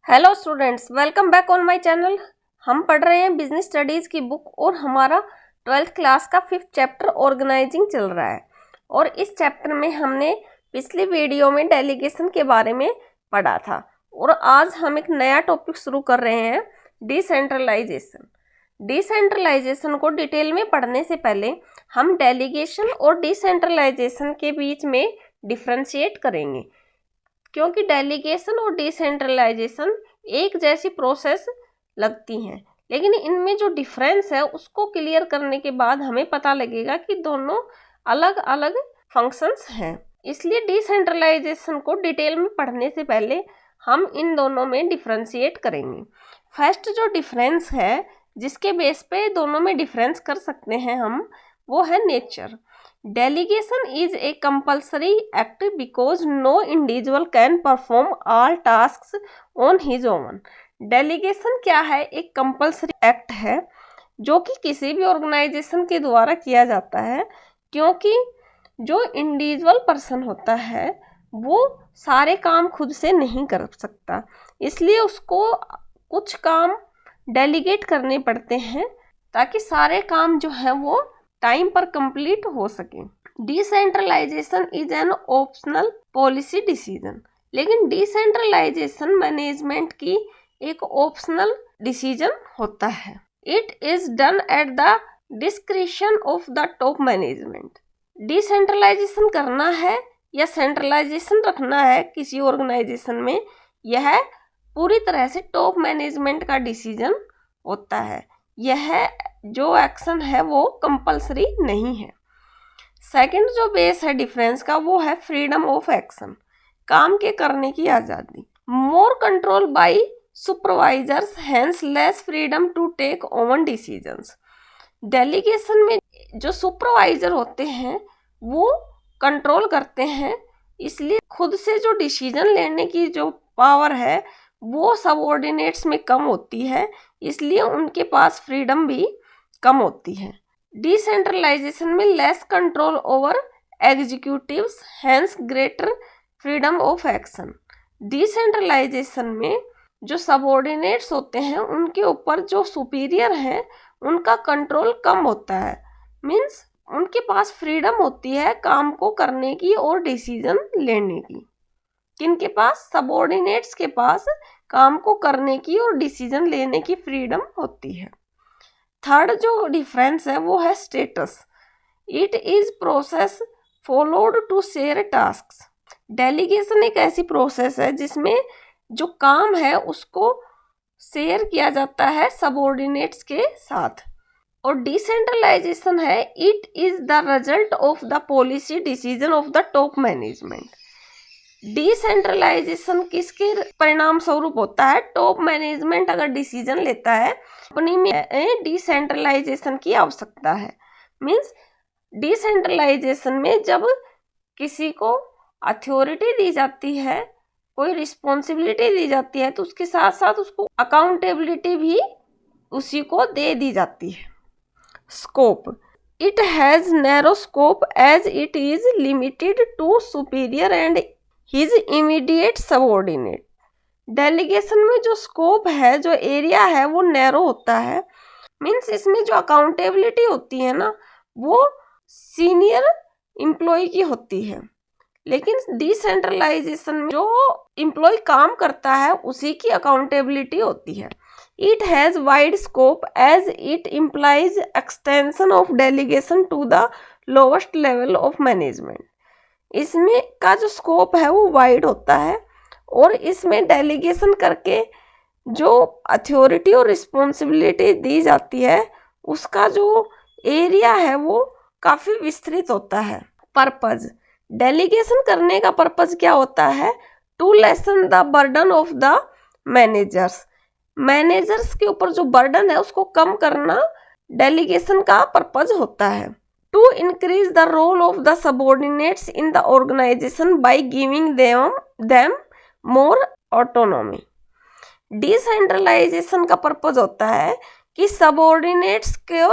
Hello students, welcome back on my channel. हम पढ़ रहे हैं बिजनेस स्टडीज की बुक और हमारा 12th क्लास का 5th चैप्टर ऑर्गेनाइजिंग चल रहा है। और इस चैप्टर में हमने पिछली वीडियो में डेलीगेशन के बारे में पढ़ा था और आज हम एक नया टॉपिक शुरू कर रहे हैं, डिसेंट्रलाइजेशन। डिसेंट्रलाइजेशन को डिटेल में पढ़ने से पहले हम डेलीगेशन और डिसेंट्रलाइजेशन के बीच में डिफ्रेंशिएट करेंगे, क्योंकि डेलीगेशन और डिसेंट्रलाइजेशन एक जैसी प्रोसेस लगती हैं, लेकिन इनमें जो डिफरेंस है उसको क्लियर करने के बाद हमें पता लगेगा कि दोनों अलग अलग फंक्शंस हैं। इसलिए डिसेंट्रलाइजेशन को डिटेल में पढ़ने से पहले हम इन दोनों में डिफ्रेंशिएट करेंगे। फर्स्ट जो डिफरेंस है जिसके बेस पे दोनों में डिफरेंस कर सकते हैं हम, वो है nature. Delegation is a compulsory act because no individual can perform all tasks on his own. Delegation क्या है? एक compulsory act है जो कि किसी भी ऑर्गेनाइजेशन के द्वारा किया जाता है, क्योंकि जो इंडिविजुअल पर्सन होता है वो सारे काम खुद से नहीं कर सकता, इसलिए उसको कुछ काम डेलीगेट करने पड़ते हैं ताकि सारे काम जो है वो टाइम पर कंप्लीट हो सके। Decentralisation is an optional policy decision, लेकिन डिसेंट्रलाइजेशन मैनेजमेंट की एक ऑप्शनल डिसीजन होता है। It is done at the discretion of the top management. Decentralisation करना है या सेंट्रलाइजेशन रखना है किसी ऑर्गेनाइजेशन में, यह पूरी तरह से टॉप मैनेजमेंट का डिसीजन होता है। यह जो एक्शन है वो कंपलसरी नहीं है। सेकंड जो बेस है डिफरेंस का, वो है फ्रीडम ऑफ एक्शन, काम के करने की आज़ादी। More control by supervisors, hence less freedom to take own decisions. Delegation में जो सुपरवाइजर होते हैं वो कंट्रोल करते हैं, इसलिए खुद से जो डिसीजन लेने की जो पावर है वो सबऑर्डिनेट्स में कम होती है, इसलिए उनके पास फ्रीडम भी कम होती है। डिसेंट्रलाइजेशन में less control over executives, hence greater freedom of action. Decentralisation में जो सबऑर्डिनेट्स होते हैं उनके ऊपर जो सुपीरियर हैं उनका कंट्रोल कम होता है, मीन्स उनके पास फ्रीडम होती है काम को करने की और डिसीजन लेने की। किनके पास? सबऑर्डिनेट्स के पास काम को करने की और डिसीजन लेने की फ्रीडम होती है। थर्ड जो डिफरेंस है वो है status. It is process followed to share tasks. Delegation एक ऐसी प्रोसेस है जिसमें जो काम है उसको शेयर किया जाता है सबऑर्डिनेट्स के साथ। और डिसेंट्रलाइजेशन है, it is the result of the policy decision of the top management. Decentralisation किसके परिणाम स्वरूप होता है? टॉप मैनेजमेंट अगर डिसीजन लेता है, कंपनी में डिसेंट्रलाइजेशन की आवश्यकता है। मीन्स डिसेंट्रलाइजेशन में जब किसी को अथॉरिटी दी जाती है, कोई रिस्पॉन्सिबिलिटी दी जाती है, तो उसके साथ साथ उसको अकाउंटेबिलिटी भी उसी को दे दी जाती है। Scope, it has narrow scope as it is limited to superior and his immediate subordinate. Delegation में जो स्कोप है, जो एरिया है, वो नैरो होता है, मीन्स इसमें जो अकाउंटेबिलिटी होती है ना वो सीनियर एम्प्लॉय की होती है, लेकिन डिसेंट्रलाइजेशन में जो एम्प्लॉय काम करता है उसी की अकाउंटेबिलिटी होती है। It has wide scope as it implies extension of delegation to the lowest level of management. इसमें का जो स्कोप है वो वाइड होता है और इसमें डेलीगेशन करके जो अथॉरिटी और रिस्पॉन्सिबिलिटी दी जाती है उसका जो एरिया है वो काफ़ी विस्तृत होता है। पर्पज, डेलीगेशन करने का पर्पज क्या होता है? To lessen the burden of the managers. Managers के ऊपर जो बर्डन है उसको कम करना डेलीगेशन का पर्पज होता है। To increase the role of the subordinates in the organization by giving them more autonomy. Decentralisation का पर्पज होता है कि सबऑर्डिनेट्स के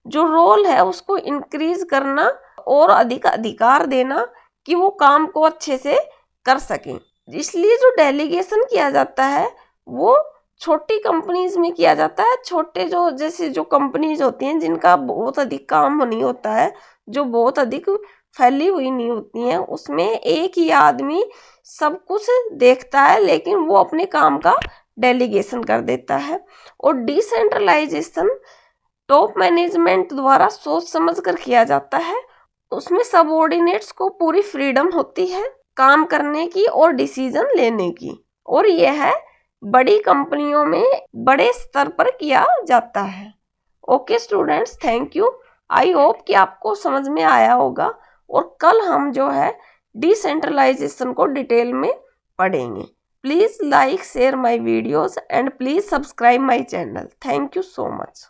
जो रोल है उसको इंक्रीज करना और अधिक अधिकार देना कि वो काम को अच्छे से कर सकें। इसलिए जो डेलीगेशन किया जाता है वो छोटी कंपनीज में किया जाता है। छोटे जो जैसे जो कंपनीज होती हैं जिनका बहुत अधिक काम नहीं होता है, जो बहुत अधिक फैली हुई नहीं होती हैं, उसमें एक ही आदमी सब कुछ देखता है, लेकिन वो अपने काम का डेलीगेशन कर देता है। और डिसेंट्रलाइजेशन टॉप मैनेजमेंट द्वारा सोच समझ कर किया जाता है। उसमें सबऑर्डिनेट्स को पूरी फ्रीडम होती है काम करने की और डिसीजन लेने की, और यह है बड़ी कंपनियों में बड़े स्तर पर किया जाता है। Okay students, thank you. I hope कि आपको समझ में आया होगा, और कल हम जो है डिसेंट्रलाइजेशन को डिटेल में पढ़ेंगे। Please like share my videos and please subscribe my channel. Thank you so much.